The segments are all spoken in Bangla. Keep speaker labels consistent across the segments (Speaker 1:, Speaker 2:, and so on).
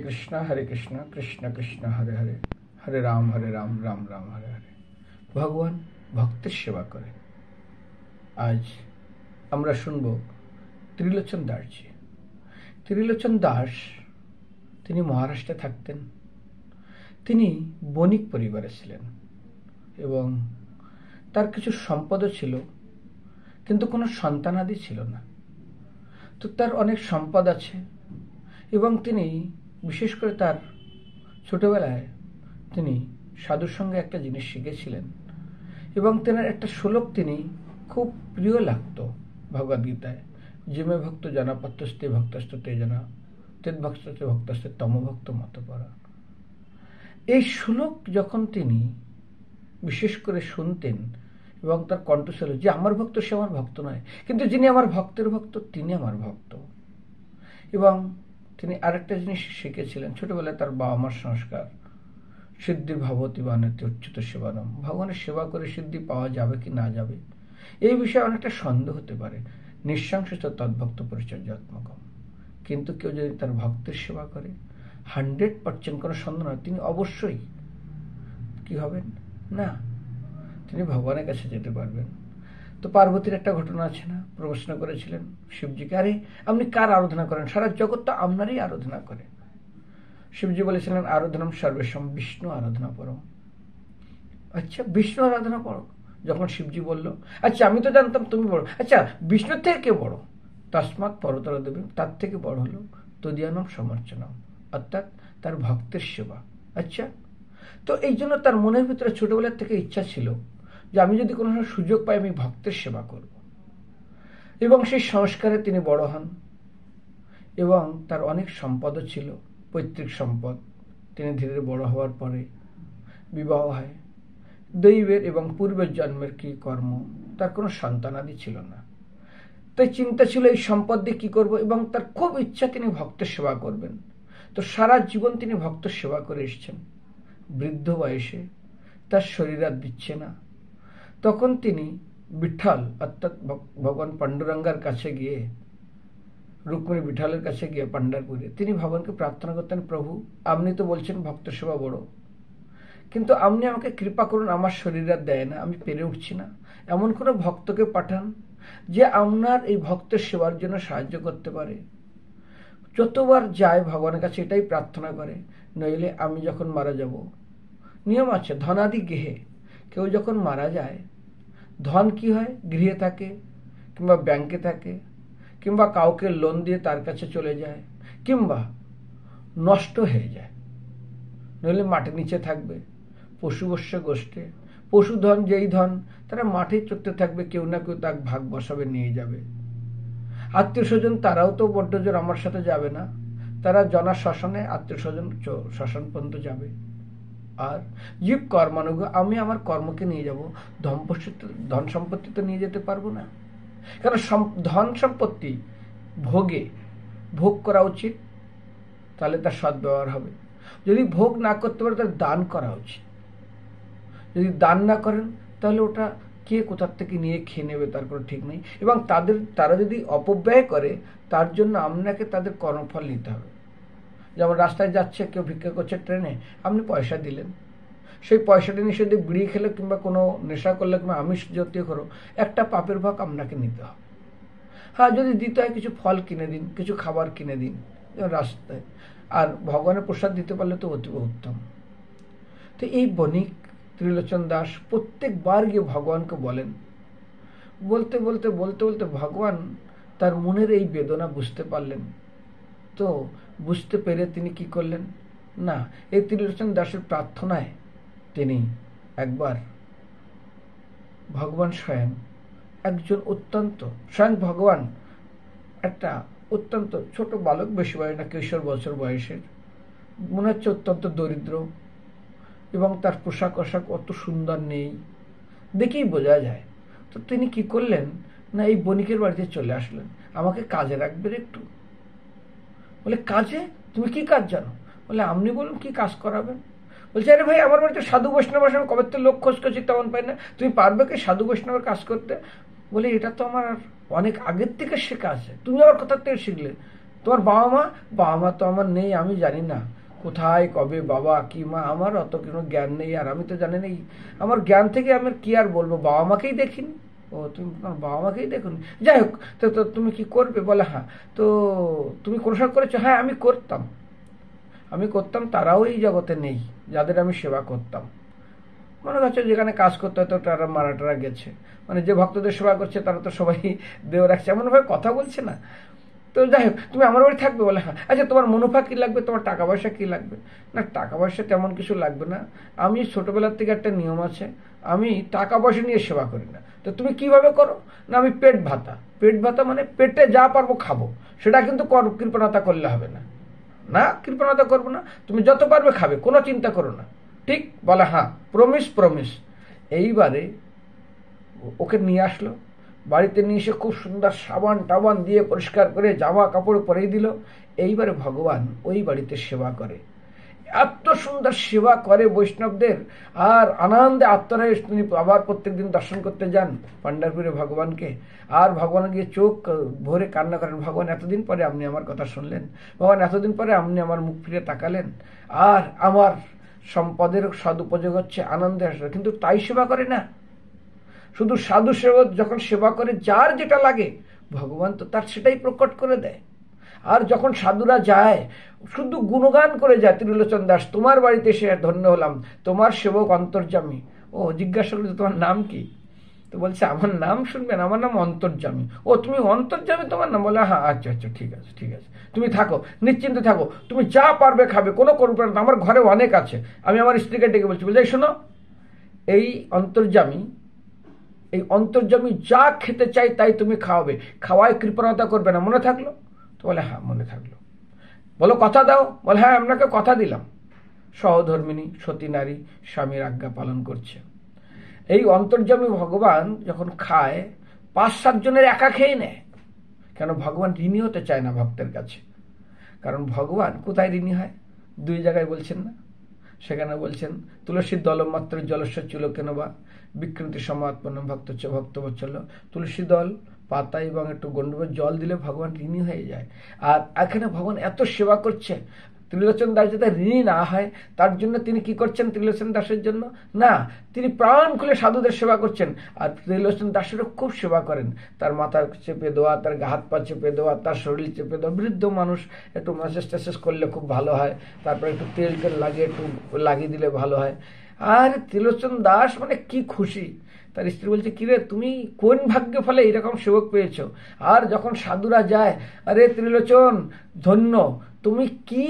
Speaker 1: কৃষ্ণ হরে কৃষ্ণ কৃষ্ণ কৃষ্ণ হরে হরে হরে রাম রাম রাম হরে হরে। ভগবান ভক্তের সেবা করে। আজ আমরা শুনব ত্রিলোচন দাসজি। ত্রিলোচন দাস তিনি মহারাষ্ট্রে থাকতেন। তিনি বণিক পরিবারে ছিলেন এবং তার কিছু সম্পদও ছিল, কিন্তু কোনো সন্তানাদি ছিল না। তো তার অনেক সম্পদ আছে এবং তিনি বিশেষ করে তার ছোটবেলায় তিনি সাধুর সঙ্গে একটা জিনিস শিখেছিলেন এবং তেনার একটা শ্লোক তিনি খুব প্রিয় লাগত ভগবদ্গীতায়, যে মে ভক্ত জানা পত্যস্তে ভক্তস্তে তে জানা তেদ ভক্তস্তে ভক্তস্তে তমভক্ত মত পরা। এই শ্লোক যখন তিনি বিশেষ করে শুনতেন এবং তার কণ্ঠ ছিল যে আমার ভক্ত সে আমার ভক্ত নয়, কিন্তু যিনি আমার ভক্তের ভক্ত তিনি আমার ভক্ত। এবং তিনি আরেকটা জিনিস শিখেছিলেন ছোটবেলায়, তার বাবা মার সংস্কার, সিদ্ধি ভবতী বানাতে উচ্চত সেবানম। ভগবানের সেবা করে সিদ্ধি পাওয়া যাবে কি না যাবে এই বিষয়ে অনেকটা সন্দেহ হতে পারে। নিঃসংশিত তদ্ভক্ত পরিচর্যাত্মকম। কিন্তু কেউ যদি তার ভক্তের সেবা করে 100% কোনো সন্দেহ নয়, তিনি অবশ্যই কি হবেন না, তিনি ভগবানের কাছে যেতে পারবেন। তো পার্বতীর একটা ঘটনা আছে না, প্রশ্ন করেছিলেন শিবজিকে, আরে আপনি কার আরাধনা করেন? সারা জগৎ তো আপনারই আরাধনা করে। শিবজি বলেছিলেন আরাধনম সর্বেশম বিষ্ণু আরাধনা পরম। আচ্ছা, বিষ্ণু আরাধনা করো। যখন শিবজি বলল আচ্ছা আমি তো জানতাম তুমি বড়, আচ্ছা বিষ্ণুর থেকে কে বড়? তস্মাৎ পরতর দেবী, তার থেকে বড় হলো তদীয়ানম সমর্চনম, অর্থাৎ তার ভক্তের সেবা। আচ্ছা, তো এই জন্য তার মনের ভিতরে ছোটবেলার থেকে ইচ্ছা ছিল যে আমি যদি কোনো সুযোগ পাই আমি ভক্তের সেবা করব। এবং সেই সংস্কারে তিনি বড় হন এবং তার অনেক সম্পদও ছিল, পৈতৃক সম্পদ। তিনি ধীরে বড় হওয়ার পরে বিবাহ হয়। দৈবের এবং পূর্বের জন্মের কি কর্ম, তার কোনো সন্তানাদি ছিল না। তাই চিন্তা ছিল এই সম্পদ দিয়ে কি করব, এবং তার খুব ইচ্ছা তিনি ভক্তের সেবা করবেন। তো সারা জীবন তিনি ভক্তের সেবা করে এসেছেন। বৃদ্ধ বয়সে তার শরীর আর দিচ্ছে না, তখন তিনি বিঠল অর্থাৎ ভগবান পাণ্ডুরঙ্গার কাছে গিয়ে, রুক্মিণী বিঠলের কাছে গিয়ে পাণ্ডারপুরে তিনি ভগবানকে প্রার্থনা করতেন, প্রভু আপনি তো বলছেন ভক্ত সেবা বড়, কিন্তু আপনি আমাকে কৃপা করুন, আমার শরীর আর দেয় না, আমি পেরে উঠছি না। এমন কোনো ভক্তকে পাঠান যে আপনার এই ভক্তের সেবার জন্য সাহায্য করতে পারে। যতবার যায় ভগবানের কাছে এটাই প্রার্থনা করে, নইলে আমি যখন মারা যাব, নিয়ম আছে ধনাদি গৃহে, কেউ যখন মারা যায় ধন কি হয়, গৃহে থাকে কিংবা ব্যাংকে থাকে কিংবা কাউকে লোন দিয়ে তার কাছে চলে যায় কিংবা নষ্ট হয়ে যায়, নইলে মাটির নিচে থাকবে। পশুবস্য গোষ্ঠে পশুধন যেই ধন তারা মাঠে চড়তে থাকবে, কেউ না কেউ তার ভাগ বসাবে নিয়ে যাবে। আত্মীয় স্বজন তারাও তো বড্ড জোর আমার সাথে যাবে না, তারা জনা শ্মশানে আত্মীয় স্বজন শ্মশান পর্যন্ত যাবে। আর জীব কর্মানুগ, আমি আমার কর্মকে নিয়ে যাব, ধন সম্পত্তি তো নিয়ে যেতে পারবো না। কারণ ধন সম্পত্তি ভোগ করা উচিত, তাহলে তার সদ্ব্যবহার হবে। যদি ভোগ না করতে পারে তাহলে দান করা উচিত। যদি দান না করেন তাহলে ওটা কে কোথার থেকে নিয়ে খেয়ে নেবে তার কোনো ঠিক নেই। এবং তারা যদি অপব্যয় করে তার জন্য আপনাকে তাদের কর্মফল নিতে হবে। যেমন রাস্তায় যাচ্ছে কেউ ভিক্ষা করছে ট্রেনে, আপনি পয়সা দিলেন, সেই পয়সাটা নিয়ে যদি বিড়ি খেলে কিংবা কোনো নেশা করলে কিংবা আমিষ জাতীয় করো, একটা পাপের ভাগ আপনাকে নিতে হবে। হ্যাঁ, যদি দিতে হয় কিছু ফল কিনে দিন, কিছু খাবার কিনে দিন রাস্তায়, আর ভগবানের প্রসাদ দিতে পারলে তো অতীব উত্তম। তো এই বণিক ত্রিলোচন দাস প্রত্যেকবার গিয়ে ভগবানকে বলেন, বলতে বলতে বলতে বলতে ভগবান তার মনের এই বেদনা বুঝতে পারলেন। তো বুঝতে পেরে তিনি কি করলেন না, এই ত্রিলোচন দাসের প্রার্থনায় তিনি একবার ভগবান স্বয়ং ভগবান একটা অত্যন্ত ছোট বালক, বেশি বয়স না, কিশোর বছর বয়সের, মনে হচ্ছে অত্যন্ত দরিদ্র, এবং তার পোশাক আশাক অত সুন্দর নেই, দেখেই বোঝা যায়। তো তিনি কি করলেন না, এই বণিকের বাড়িতে চলে আসলেন, আমাকে কাজে রাখবেন একটু। বলে কাজে? তুমি কি কাজ জানো? বলে আপনি বলুন কি কাজ করাবেন। বলছে আরে ভাই আমার বাড়িতে সাধু বৈষ্ণব আসেন, কবে তো লোক খোঁজ করছি তেমন পাই না, তুমি পারবে কি সাধু বৈষ্ণবের কাজ করতে? বলে এটা তো আমার অনেক আগের থেকে শেখা আছে, তুমি আবার কোথার থেকে শিখলে? তোমার বাবা মা তো আমার নেই, আমি জানি না কোথায় কবে বাবা কি মা, আমার অত কোনো জ্ঞান নেই, আর আমি তো জানি নেই, আমার জ্ঞান থেকে আমি কি আর বলবো, বাবা মাকেই দেখিনি। ও তুমি বাবা মাকেই দেখুন, যাই হোক, তো তুমি কি করবে? বলে হ্যাঁ। তো তুমি কোন সময় করেছো? হ্যাঁ আমি করতাম, তারাও এই জগতে নেই যাদের আমি সেবা করতাম। মনে হচ্ছে যেখানে কাজ করতে হয়তো তারা মারাটারা গেছে, মানে যে ভক্তদের সেবা করছে তারা তো সবাই দেহ রাখছে, এমনভাবে কথা বলছে না। তো যাই হোক, তুমি আমার বাড়ি থাকবে? বলে হ্যাঁ। আচ্ছা তোমার মুনাফা কী লাগবে, তোমার টাকা পয়সা কী লাগবে? না টাকা পয়সা তেমন কিছু লাগবে না, আমি ছোটোবেলার থেকে একটা নিয়ম আছে, আমি টাকা পয়সা নিয়ে সেবা করি না। তো তুমি কিভাবে করো? না আমি পেট ভাতা মানে পেটে যা পারবো খাবো, সেটা কিন্তু কৃপণতা করলে হবে না। না কৃপণতা করবো না, তুমি যত পারবে খাবে, কোনো চিন্তা করো না, ঠিক? বলে হ্যাঁ, প্রমিস। এইবারে ওকে নিয়ে আসলো, বাড়িতে নিয়ে এসে খুব সুন্দর সাবান টাবান দিয়ে পরিষ্কার করে জামা কাপড় পরিয়ে দিল। এইবারে ভগবান ওই বাড়িতে সেবা করে, এত সুন্দর সেবা করে বৈষ্ণবদের, আর আনন্দে আত্মরায় তিনি আবার প্রত্যেকদিন দর্শন করতে যান পান্ডারপুরে ভগবানকে, আর ভগবান গিয়ে চোখ ভরে কান্না করেন, ভগবান এতদিন পরে আপনি আমার কথা শুনলেন, ভগবান এতদিন পরে আপনি আমার মুখ ফিরে তাকালেন, আর আমার সম্পদের সদুপযোগ হচ্ছে, আনন্দে আসবে। কিন্তু তাই সেবা করে না, শুধু সাধু সেবক যখন সেবা করে যার যেটা লাগে ভগবান তো তার সেটাই প্রকট করে দেয়। আর যখন সাধুরা যায় শুধু গুণগান করে যায়, ত্রিলোচন দাস তোমার বাড়িতে এসে ধন্য হলাম, তোমার সেবক অন্তর্যামী। ও জিজ্ঞাসা করলো তোমার নাম কি? তো বলছে আমার নাম শুনবেন, আমার নাম অন্তর্যামী। ও তুমি অন্তর্যামী তোমার নাম? বলে হ্যাঁ। আচ্ছা ঠিক আছে তুমি থাকো, নিশ্চিন্তে থাকো, তুমি যা পারবে খাবে, কোনো করবে না, আমার ঘরে অনেক আছে। আমি আমার স্ত্রীকে ডেকে বলছি, বলছি শোনো, এই অন্তর্যামী যা খেতে চাই তাই তুমি খাওয়াবে, খাওয়ায় কৃপণতা করবে না, মনে থাকলো? তো বলে হ্যাঁ মনে থাকলো। বলো কথা দাও? বলে হ্যাঁ আপনাকে কথা দিলাম। সহধর্মিনী সতী নারী স্বামীর আজ্ঞা পালন করছে। এই অন্তর্যামী ভগবান যখন খায় 5-7 জনের একা খেয়ে নেয়। কেন? ভগবান ঋণী হতে চায় না ভক্তের কাছে, কারণ ভগবান কোথায় ঋণী হয়? 2 জায়গায় বলছেন না? সেখানে বলছেন তুলসীর দল মাত্র জলস্ব চুল কেন বা বিকৃতি সমাত্মন ভক্তবৎসল, তুলসী দল পাতা এবং একটু গন্ডগোল জল দিলে ভগবান ঋণী হয়ে যায়। আর এখানে ভগবান এত সেবা করছে, ত্রিলোচন দাস যাতে ঋণী না হয় তার জন্য তিনি কি করছেন? ত্রিলোচন দাসের জন্য না, তিনি প্রাণ খুলে সাধুদের সেবা করছেন, আর ত্রিলোচন দাসেরও খুব সেবা করেন। তার মাথা চেপে দেওয়া, তার হাত পা চেপে দেওয়া, তার শরীর চেপে দেওয়া। বৃদ্ধ মানুষ একটু ম্যাসেজ ট্যাসেজ করলে খুব ভালো হয়, তারপরে একটু তেল লাগিয়ে একটু লাগিয়ে দিলে ভালো হয়। আর ত্রিলোচন দাস মানে কি খুশি। তার স্ত্রী বলছে কিরে তুমি কোন ভাগ্য ফলে এরকম সেবক পেয়েছো? আর যখন সাধুরা যায়, আরে ত্রিলোচন ধন্য, তুমি কি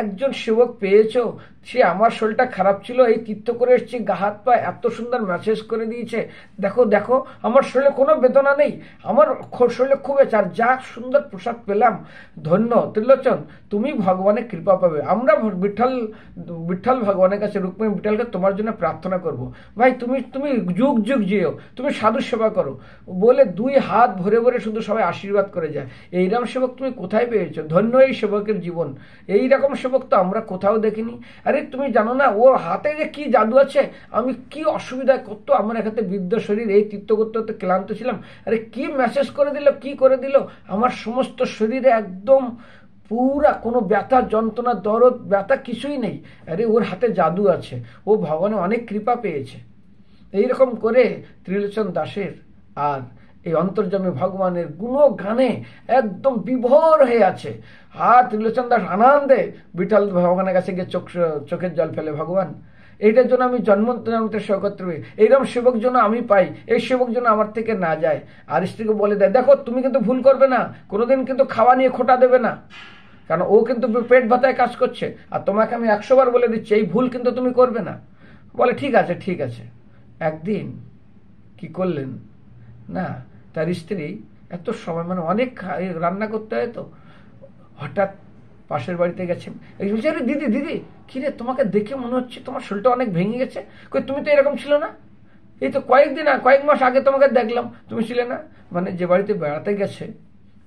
Speaker 1: একজন সেবক পেয়েছো, সে আমার শরীরটা খারাপ ছিল, এই তীর্থ করে এসেছি, গা হাত পা এত সুন্দর ম্যাসেজ করে দিয়েছে, দেখো আমার শরীরে কোনো বেদনা নেই, আমার শরীরে খুব আর যা সুন্দর প্রসাদ পেলাম, ধন্য ত্রিলোচন, তুমি ভগবানের কৃপা পাবে। আমরা বিঠ্ঠল ভগবানের কাছে, রুক্মিণী বিঠ্ঠলকে তোমার জন্য প্রার্থনা করব। ভাই তুমি যুগ যেও, তুমি সাধু সেবা করো, বলে 2 হাত ভরে ভরে শুধু সবাই আশীর্বাদ করে যায়। এইরকম সেবক তুমি কোথায় পেয়েছো? ধন্য এই সেবকের জীবন, এইরকম সেবক তো আমরা কোথাও দেখিনি। আরে তুমি জানো না ওর হাতে যে কি জাদু আছে, আমি কি অসুবিধায় করতো, আমার এখানে বৃদ্ধ শরীর, এই তীর্থ করতে করতে ক্লান্ত ছিলাম, আরে কি মেসেজ করে দিল, কি করে দিল, আমার সমস্ত শরীরে একদম পুরা কোনো ব্যথা যন্ত্রণা দরদ ব্যথা কিছুই নেই। আরে ওর হাতে জাদু আছে, ও ভগবানের অনেক কৃপা পেয়েছে। এইরকম করে ত্রিলোচন দাসের আর এই অন্তর্যামী ভগবানের গুণগানে একদম বিভোর হয়ে আছে। আর ত্রিলোচন দাস আনন্দে বিঠল ভগবানের কাছে গিয়ে চোখের জল ফেলে, ভগবান এইটার জন্য আমি জন্মতে সেবা করতে হবে, এইরকম সেবক জন্য আমি পাই, এই সেবক জন্য আমার থেকে না যায়। আর স্ত্রীকে বলে দেয়, দেখো তুমি কিন্তু ভুল করবে না, কোনোদিন কিন্তু খাওয়া নিয়ে খোটা দেবে না, কারণ ও কিন্তু পেট ভাতায় কাজ করছে, আর তোমাকে আমি 100 বার বলে দিচ্ছি এই ভুল কিন্তু তুমি করবে না। বলে ঠিক আছে। একদিন কি করলেন না, তার স্ত্রী এত সময় মানে অনেক রান্না করতে হয়, তো হঠাৎ পাশের বাড়িতে গেছেন, এই বলছে আরে দিদি কিরে তোমাকে দেখে মনে হচ্ছে তোমার শরীরটা অনেক ভেঙে গেছে, কই তুমি তো এরকম ছিল না, এই তো কয়েক মাস আগে তোমাকে দেখলাম তুমি ছিলে না। মানে যে বাড়িতে বেড়াতে গেছে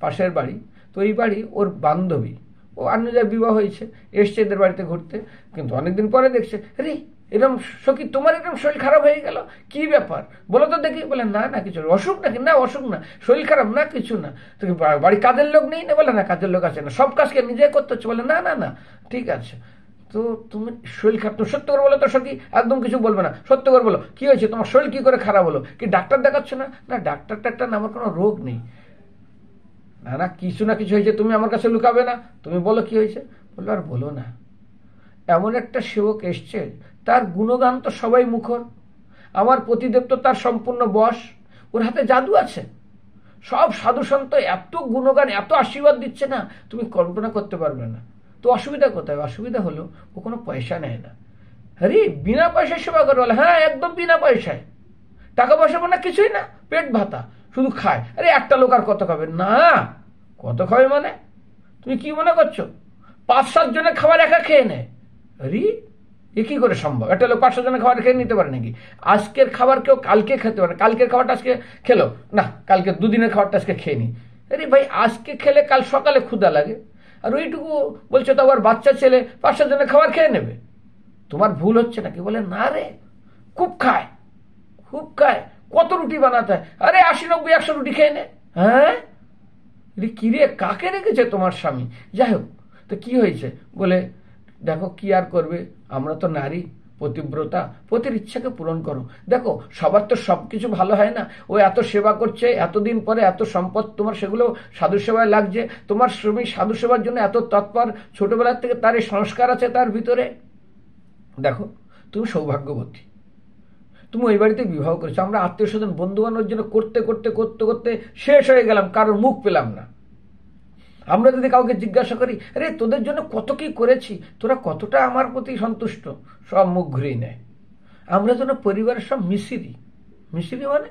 Speaker 1: পাশের বাড়ি, তো এই বাড়ি ওর বান্ধবী, ও অন্য জায়গায় বিবাহ হয়েছে, এসছে এদের বাড়িতে ঘুরতে, কিন্তু অনেকদিন পরে দেখছে আরে এরকম সখী তোমার এরকম শরীর খারাপ হয়ে গেল, কি ব্যাপার বলো তো দেখি। বলে না না কিছু, অসুখ নাকি? না অসুখ না, শরীর খারাপ না, কিছু না। তো বাড়ি কাজের লোক নেই না? বলে না কাজের লোক আছে না, সব কাজকে নিজে করতে হচ্ছে। বলে না না না ঠিক আছে, তো তুমি শরীর খারাপ, তুমি সত্য করে বলো তো সখী, একদম কিছু বলবে না, সত্য করে বলো কি হয়েছে তোমার, শরীর কি করে খারাপ হলো, কি ডাক্তার দেখাচ্ছ না? না ডাক্তার টাক্তার না, আমার কোনো রোগ নেই। না না কিছু না কিছু হয়েছে, তুমি আমার কাছে লুকাবে না, তুমি বলো কি হয়েছে। বললো আর বলো না, এমন একটা সেবক এসছে, তার গুণগান তো সবাই মুখর, আমার পতিদেব তো তার সম্পূর্ণ বশ, ওর হাতে জাদু আছে, সব সাধু সন্ত এত গুণগান এত আশীর্বাদ দিচ্ছে না, তুমি কল্পনা করতে পারবে না। তো অসুবিধা কোথায়? অসুবিধা হলো ও কোনো পয়সা নেয় না। আরে বিনা পয়সায় সেবা করে? বলে হ্যাঁ একদম বিনা পয়সায়, টাকা পয়সা মানে কিছুই না, পেট ভাতা, শুধু খায়। আরে একটা লোক আর কত খাবে? না কত খাবে মানে তুমি কি মনে করছো? 5-7 জনের খাবার একা খেয়ে নেয়। আরে এ কি করে সম্ভব? একটা লোক 500 জনের খাবার খেয়ে নিতে পারে নাকি? আজকের খাবার কেউ কালকে খেতে পারে, কালকের খাবারটা আজকে খেলো না, কালকে দুদিনের খাবারটা আজকে খেয়ে নি। আরে ভাই আজকে খেলে কাল সকালে ক্ষুধা লাগে, আর ওইটুকু বলছো তো আবার বাচ্চা ছেলে 500 জনের খাবার খেয়ে নেবে, তোমার ভুল হচ্ছে নাকি? বলে না রে খুব খায়, খুব খায়, কত রুটি বানাতে হয়? আরে 80-90-100 রুটি খেয়ে নে। হ্যাঁ কিরে কাকে রেখেছে তোমার স্বামী? যাই হোক, তো কি হয়েছে? বলে দেখো কি আর করবে, আমরা তো নারী, পতিব্রতা, পতির ইচ্ছাকে পূরণ করো। দেখো সবার তো সব কিছু ভালো হয় না, ও এত সেবা করছে, এতদিন পরে এত সম্পদ তোমার, সেগুলো সাধু সেবায় লাগছে, তোমার স্বামী সাধু সেবার জন্য এত তৎপর, ছোটবেলার থেকে তার এই সংস্কার আছে তার ভিতরে। দেখো তুমি সৌভাগ্যবতী, তুমি ওই বাড়িতে বিবাহ করেছো, আমরা আত্মীয় স্বজন বন্ধু বান্ধবের জন্য করতে করতে করতে করতে শেষ হয়ে গেলাম, কারোর মুখ পেলাম না। আমরা যদি কাউকে জিজ্ঞাসা করি আরে তোদের জন্য কত কি করেছি, তোরা কতটা আমার প্রতি সন্তুষ্ট, সব মুখ ঘুরিয়ে নেয়। আমরা যেন পরিবারের সব মিশ্রি। মিশ্রি মানে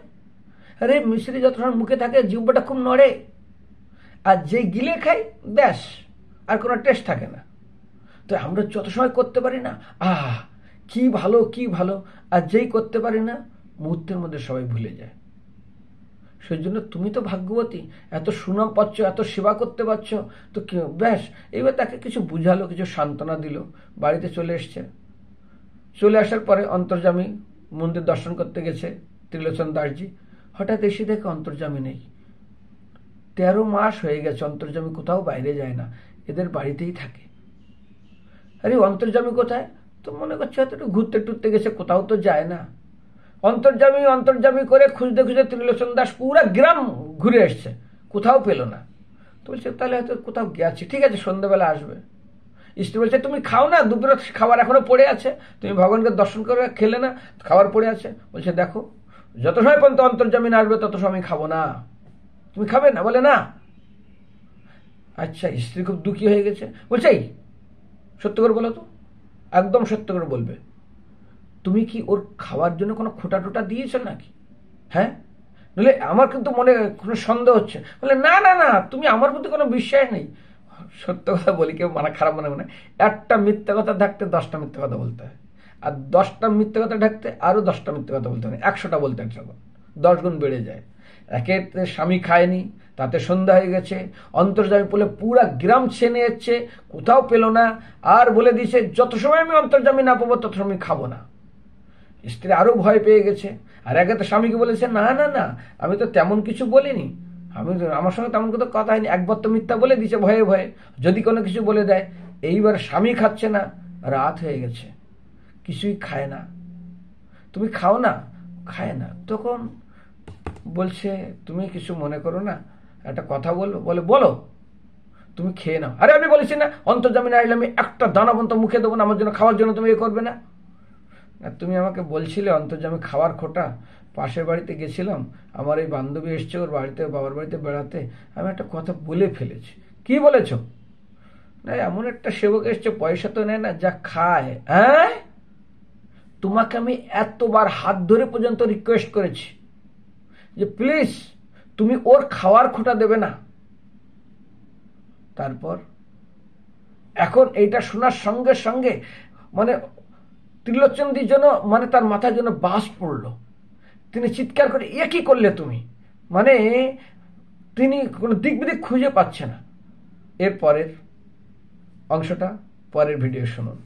Speaker 1: আরে মিশ্রি যত সময় মুখে থাকে জিহ্বাটা খুব নড়ে, আর যেই গিলে খাই ব্যাস আর কোনো টেস্ট থাকে না। তো আমরা যত সময় করতে পারি না কি ভালো কি ভালো, আর যেই করতে পারি না মুহূর্তের মধ্যে সবাই ভুলে যায়। সেই জন্য তুমি তো ভাগ্যবতী, এত সুনাম পাচ্ছ, এত সেবা করতে পারছ, তো ব্যাস। এইবার তাকে কিছু বুঝালো, কিছু সান্ত্বনা দিল, বাড়িতে চলে এসছে। চলে আসার পরে অন্তর্যামী মন্দির দর্শন করতে গেছে ত্রিলোচন দাসজি, হঠাৎ এসে দেখে অন্তর্যামী নেই। 13 মাস হয়ে গেছে অন্তর্যামী কোথাও বাইরে যায় না, এদের বাড়িতেই থাকে। আরে অন্তর্যামী কোথায়? তো মনে করছে হয়তো একটু ঘুরতে টুরতে গেছে, কোথাও তো যায় না। অন্তর্যামী অন্তর্যামী করে খুঁজতে খুঁজতে ত্রিলোচন দাস পুরা গ্রাম ঘুরে এসছে, কোথাও পেল না। তো বলছে তাহলে হয়তো কোথাও গেছে, ঠিক আছে সন্ধ্যাবেলা আসবে। স্ত্রী বলছে তুমি খাও না, দুপুরে খাবার এখনো পড়ে আছে, তুমি ভগবানকে দর্শন করে খেলে না, খাবার পড়ে আছে। বলছে দেখো যত সময় পর্যন্ত অন্তর্যামী না আসবে তত সময় খাবো না, তুমি খাবে না? বলে না। আচ্ছা স্ত্রী খুব দুঃখী হয়ে গেছে, বলছে এই সত্য করে বলো তো, একদম সত্য করে বলবে, তুমি কি ওর খাওয়ার জন্য কোনো খোটা টোটা দিয়েছ নাকি? হ্যাঁ নইলে আমার কিন্তু মনে কোনো সন্দেহ হচ্ছে। বলে না না না তুমি আমার প্রতি কোনো বিশ্বাস নেই। সত্য কথা বলি কেউ মানে খারাপ মনে মনে, একটা মিথ্যা কথা ঢাকতে 10টা মিথ্যা কথা বলতে হয়, আর 10টা মিথ্যা কথা ঢাকতে আরো 10টা মিথ্যা কথা বলতে হয়, 100টা বলতে 10 গুণ বেড়ে যায়। একে স্বামী খায়নি, তাতে সন্ধ্যা হয়ে গেছে, অন্তর্যামী বলে পুরা গ্রাম ছেনে যাচ্ছে, কোথাও পেল না, আর বলে দিয়েছে যত সময় আমি অন্তর্যামী না পাবো তত সময় খাবো না। স্ত্রী আরো ভয় পেয়ে গেছে, আর একে তো স্বামীকে বলেছে না না না আমি তো তেমন কিছু বলিনি, আমার সঙ্গে তেমন কোনো কথা হয়নি, একবার তো মিথ্যা বলে দিছে ভয়ে ভয়ে, যদি কোনো কিছু বলে দেয়। এইবার স্বামী খাচ্ছে না, রাত হয়ে গেছে, কিছুই খায় না। তুমি খাও না? খায় না। তখন বলছে তুমি কিছু মনে করো না, একটা কথা বলবো? বলে বলো। তুমি খেয়ে নাও। আরে আমি বলেছি না অন্তর্যামী না আসলে আমি একটা দানা পর্যন্ত মুখে দেবো না, আমার জন্য খাওয়ার জন্য তুমি এ করবে না। তুমি আমাকে বলছিলে অন্তর্যামী খাওয়ার খোটা, পাশের বাড়িতে গেছিলাম, আমার এই বান্ধবী এসছে ওর বাড়িতে, বাবার বাড়িতে বেড়াতে, আমি একটা কথা বলে ফেলেছি। কি বলেছ? না এমন একটা সেবক এসছে, পয়সা তো নেয় না, যা খায়। হ্যাঁ তোমাকে আমি এতবার হাত ধরে পর্যন্ত রিকোয়েস্ট করেছি যে প্লিজ তুমি ওর খাওয়ার খোটা দেবে না। তারপর এখন এইটা শোনার সঙ্গে সঙ্গে মানে ত্রিলোচনদির জন্য মানে তার মাথার জন্য বাস পড়লো। তিনি চিৎকার করে এ কি করলে তুমি, মানে তিনি কোনো দিক বিদিক খুঁজে পাচ্ছে না। এর পরের অংশটা পরের ভিডিও শুনুন।